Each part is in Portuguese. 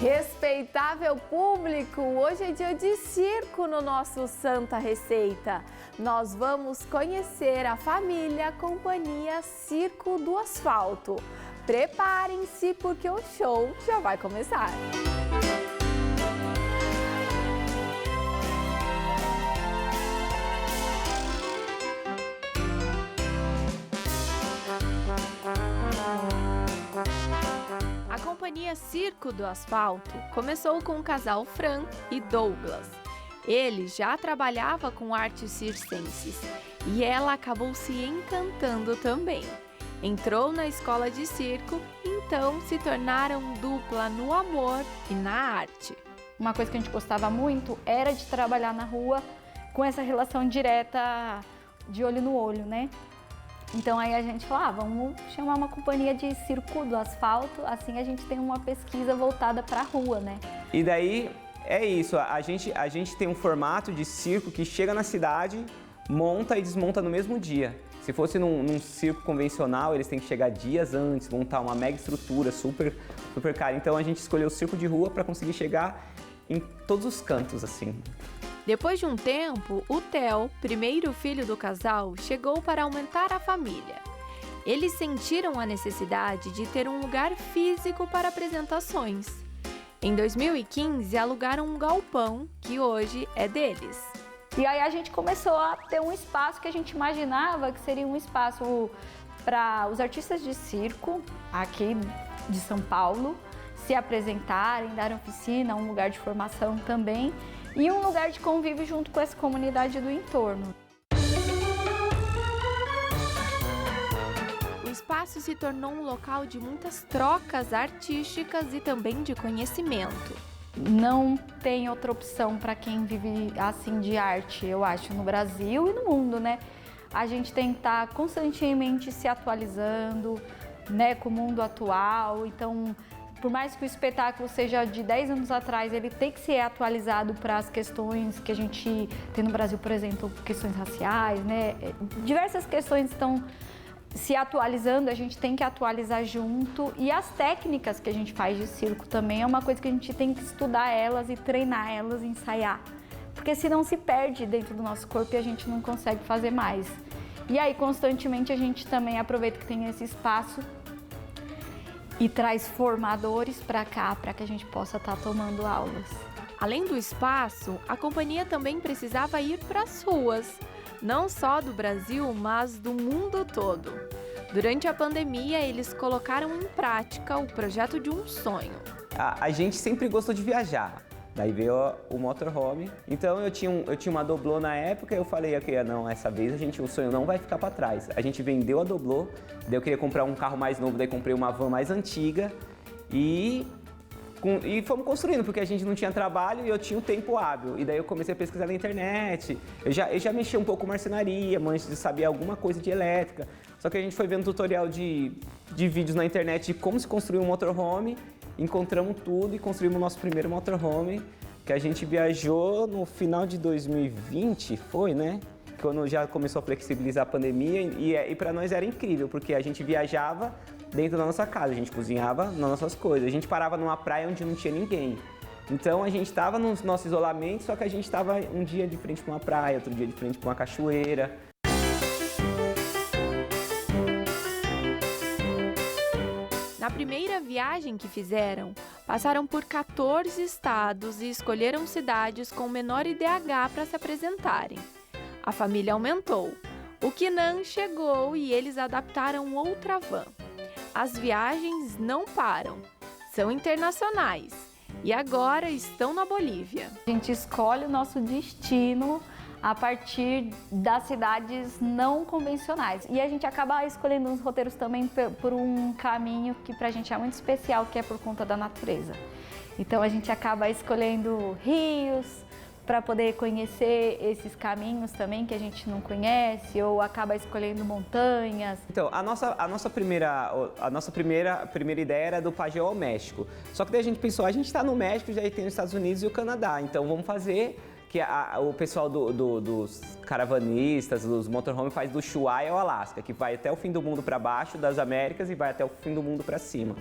Respeitável público, hoje é dia de circo no nosso Santa Receita. Nós vamos conhecer a família Companhia Circo do Asfalto. Preparem-se porque o show já vai começar. A Companhia Circo do Asfalto começou com o casal Fran e Douglas. Ele já trabalhava com artes circenses e ela acabou se encantando também. Entrou na escola de circo, então se tornaram dupla no amor e na arte. Uma coisa que a gente gostava muito era de trabalhar na rua com essa relação direta de olho no olho, né? Então aí a gente falou, vamos chamar uma companhia de circo do asfalto, assim a gente tem uma pesquisa voltada para a rua, né? E daí é isso, a gente tem um formato de circo que chega na cidade, monta e desmonta no mesmo dia. Se fosse num circo convencional, eles têm que chegar dias antes, montar uma mega estrutura super cara. Então a gente escolheu o circo de rua para conseguir chegar em todos os cantos, assim. Depois de um tempo, o Theo, primeiro filho do casal, chegou para aumentar a família. Eles sentiram a necessidade de ter um lugar físico para apresentações. Em 2015, alugaram um galpão, que hoje é deles. E aí a gente começou a ter um espaço que a gente imaginava que seria um espaço para os artistas de circo, aqui de São Paulo, se apresentarem, dar oficina, um lugar de formação também, e um lugar de convívio junto com essa comunidade do entorno. O espaço se tornou um local de muitas trocas artísticas e também de conhecimento. Não tem outra opção para quem vive assim de arte, eu acho, no Brasil e no mundo, né? A gente tem que estar constantemente se atualizando, né, com o mundo atual, então por mais que o espetáculo seja de 10 anos atrás, ele tem que ser atualizado para as questões que a gente tem no Brasil, por exemplo, questões raciais, né? Diversas questões estão se atualizando, a gente tem que atualizar junto. E as técnicas que a gente faz de circo também é uma coisa que a gente tem que estudar elas e treinar elas, ensaiar. Porque senão se perde dentro do nosso corpo e a gente não consegue fazer mais. E aí, constantemente, a gente também aproveita que tem esse espaço e traz formadores para cá, para que a gente possa estar tomando aulas. Além do espaço, a companhia também precisava ir para as ruas, não só do Brasil, mas do mundo todo. Durante a pandemia, eles colocaram em prática o projeto de um sonho. A gente sempre gostou de viajar. Daí veio o motorhome. Então eu tinha uma doblô na época e eu falei, ok, não, essa vez o sonho não vai ficar para trás. A gente vendeu a doblô, daí eu queria comprar um carro mais novo, daí comprei uma van mais antiga e fomos construindo, porque a gente não tinha trabalho e eu tinha o tempo hábil. E daí eu comecei a pesquisar na internet, eu já mexia um pouco com marcenaria, antes de saber alguma coisa de elétrica. Só que a gente foi vendo tutorial de vídeos na internet de como se construir um motorhome, encontramos tudo e construímos o nosso primeiro motorhome, que a gente viajou no final de 2020, foi, né? Quando já começou a flexibilizar a pandemia e para nós era incrível, porque a gente viajava dentro da nossa casa, a gente cozinhava nas nossas coisas, a gente parava numa praia onde não tinha ninguém. Então a gente estava no nosso isolamento, só que a gente estava um dia de frente para uma praia, outro dia de frente para uma cachoeira. Na primeira viagem que fizeram, passaram por 14 estados e escolheram cidades com menor IDH para se apresentarem. A família aumentou. O Quinan chegou e eles adaptaram outra van. As viagens não param, são internacionais e agora estão na Bolívia. A gente escolhe o nosso destino a partir das cidades não convencionais. E a gente acaba escolhendo os roteiros também por um caminho que pra gente é muito especial, que é por conta da natureza. Então a gente acaba escolhendo rios para poder conhecer esses caminhos também que a gente não conhece, ou acaba escolhendo montanhas. Então, a nossa primeira ideia era do Pajéu ao México. Só que daí a gente pensou, a gente está no México, já tem os Estados Unidos e o Canadá, então vamos fazer que o pessoal dos caravanistas, dos motorhome faz do Ushuaia ao Alasca, que vai até o fim do mundo para baixo das Américas e vai até o fim do mundo para cima.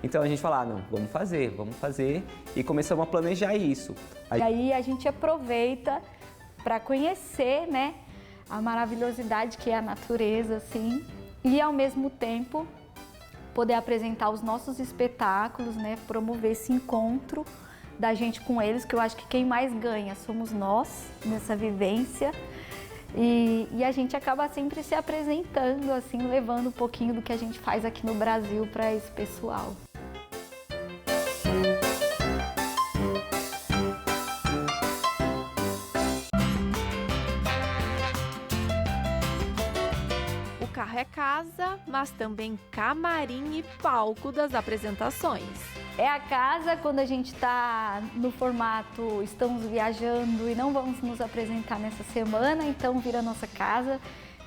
Então a gente fala, não, vamos fazer, e começamos a planejar isso. E aí a gente aproveita para conhecer, né, a maravilhosidade que é a natureza, assim, e ao mesmo tempo poder apresentar os nossos espetáculos, né, promover esse encontro da gente com eles, que eu acho que quem mais ganha somos nós nessa vivência. E a gente acaba sempre se apresentando, assim, levando um pouquinho do que a gente faz aqui no Brasil para esse pessoal. O carro é casa, mas também camarim e palco das apresentações. É a casa quando a gente está no formato estamos viajando e não vamos nos apresentar nessa semana, então vira a nossa casa.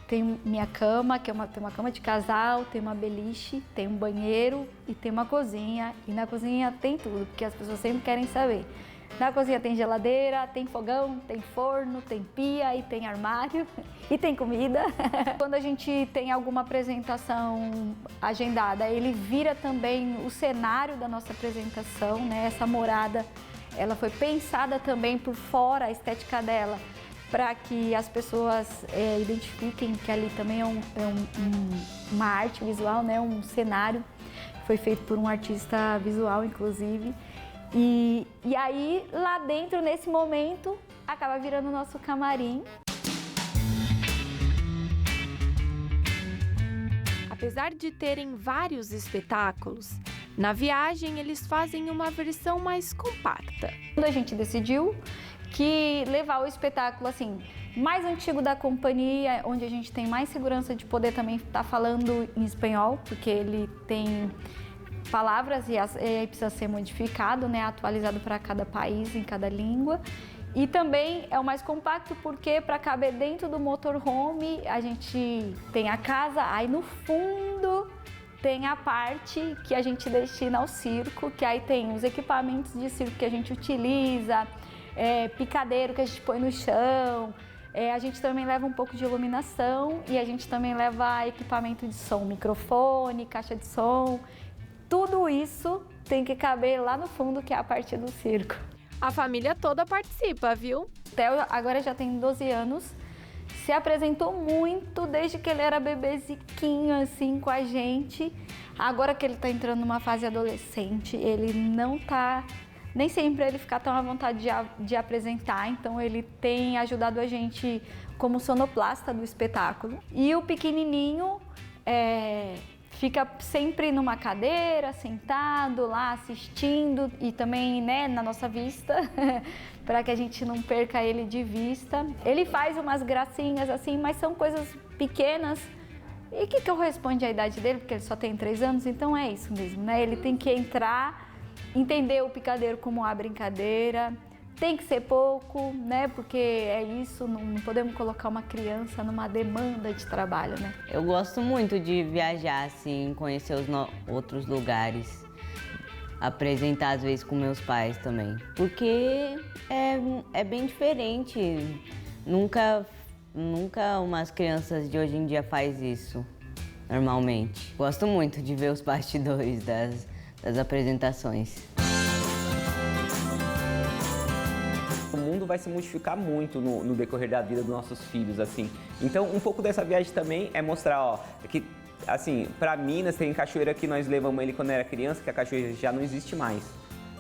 Tem minha cama, que tem uma cama de casal, tem uma beliche, tem um banheiro e tem uma cozinha. E na cozinha tem tudo, porque as pessoas sempre querem saber. Na cozinha tem geladeira, tem fogão, tem forno, tem pia e tem armário e tem comida. Quando a gente tem alguma apresentação agendada, ele vira também o cenário da nossa apresentação, né? Essa morada, ela foi pensada também por fora, a estética dela, para que as pessoas identifiquem que ali também é uma arte visual, né? Um cenário. Foi feito por um artista visual, inclusive. E aí, lá dentro, nesse momento, acaba virando o nosso camarim. Apesar de terem vários espetáculos, na viagem eles fazem uma versão mais compacta. A gente decidiu que levar o espetáculo assim mais antigo da companhia, onde a gente tem mais segurança de poder também estar falando em espanhol, porque ele tem palavras e precisa ser modificado, né, atualizado para cada país, em cada língua. E também é o mais compacto porque para caber dentro do motorhome a gente tem a casa, aí no fundo tem a parte que a gente destina ao circo, que aí tem os equipamentos de circo que a gente utiliza, picadeiro que a gente põe no chão, a gente também leva um pouco de iluminação e a gente também leva equipamento de som, microfone, caixa de som. Tudo isso tem que caber lá no fundo, que é a parte do circo. A família toda participa, viu? Theo agora já tem 12 anos, se apresentou muito desde que ele era bebeziquinho, assim, com a gente. Agora que ele tá entrando numa fase adolescente, ele não tá... Nem sempre ele fica tão à vontade de apresentar, então ele tem ajudado a gente como sonoplasta do espetáculo. E o pequenininho fica sempre numa cadeira, sentado lá, assistindo e também, né, na nossa vista, para que a gente não perca ele de vista. Ele faz umas gracinhas assim, mas são coisas pequenas e que corresponde à idade dele, porque ele só tem 3 anos, então é isso mesmo, né? Ele tem que entrar, entender o picadeiro como uma brincadeira. Tem que ser pouco, né? Porque é isso, não podemos colocar uma criança numa demanda de trabalho, né? Eu gosto muito de viajar, assim, conhecer os outros lugares, apresentar às vezes com meus pais também, porque é bem diferente. Nunca umas crianças de hoje em dia faz isso, normalmente. Gosto muito de ver os bastidores das apresentações. O mundo vai se modificar muito no decorrer da vida dos nossos filhos, assim. Então, um pouco dessa viagem também é mostrar, que, assim, para Minas tem cachoeira que nós levamos ele quando era criança, que a cachoeira já não existe mais,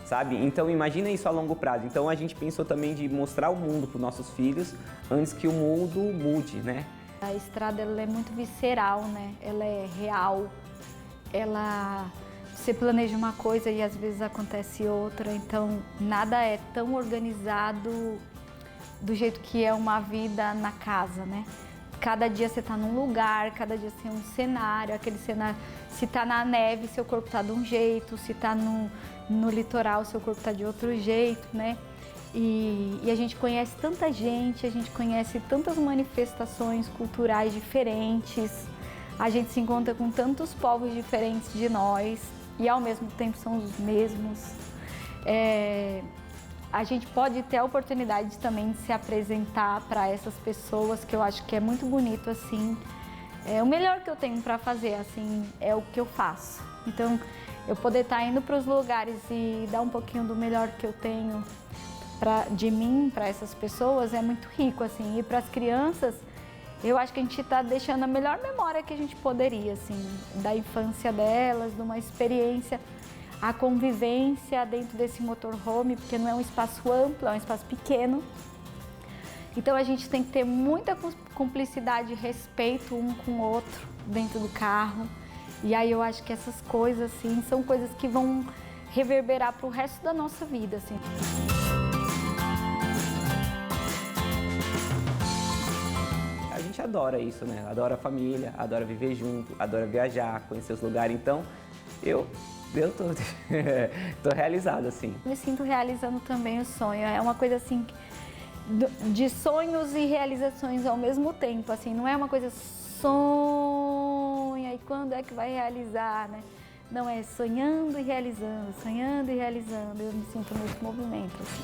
sabe? Então, imagina isso a longo prazo. Então, a gente pensou também de mostrar o mundo para os nossos filhos antes que o mundo mude, né? A estrada, ela é muito visceral, né? Ela é real, Você planeja uma coisa e às vezes acontece outra, então nada é tão organizado do jeito que é uma vida na casa, né? Cada dia você tá num lugar, cada dia você tem um cenário, aquele cenário, se tá na neve, seu corpo tá de um jeito, se tá no litoral, seu corpo tá de outro jeito, né? E a gente conhece tanta gente, a gente conhece tantas manifestações culturais diferentes, a gente se encontra com tantos povos diferentes de nós, e ao mesmo tempo são os mesmos. A gente pode ter a oportunidade também de se apresentar para essas pessoas, que eu acho que é muito bonito, assim. O melhor que eu tenho para fazer, assim, é o que eu faço. Então, eu poder estar indo para os lugares e dar um pouquinho do melhor que eu tenho de mim para essas pessoas é muito rico, assim. E para as crianças, eu acho que a gente está deixando a melhor memória que a gente poderia, assim, da infância delas, de uma experiência, a convivência dentro desse motorhome, porque não é um espaço amplo, é um espaço pequeno. Então a gente tem que ter muita cumplicidade e respeito um com o outro dentro do carro. E aí eu acho que essas coisas, assim, são coisas que vão reverberar para o resto da nossa vida, assim. A gente adora isso, né? Adora a família, adora viver junto, adora viajar, conhecer os lugares. Então, eu tô realizado, assim. Me sinto realizando também o sonho. É uma coisa, assim, de sonhos e realizações ao mesmo tempo, assim. Não é uma coisa sonha e quando é que vai realizar, né? Não, é sonhando e realizando, sonhando e realizando. Eu me sinto nesse movimento, assim.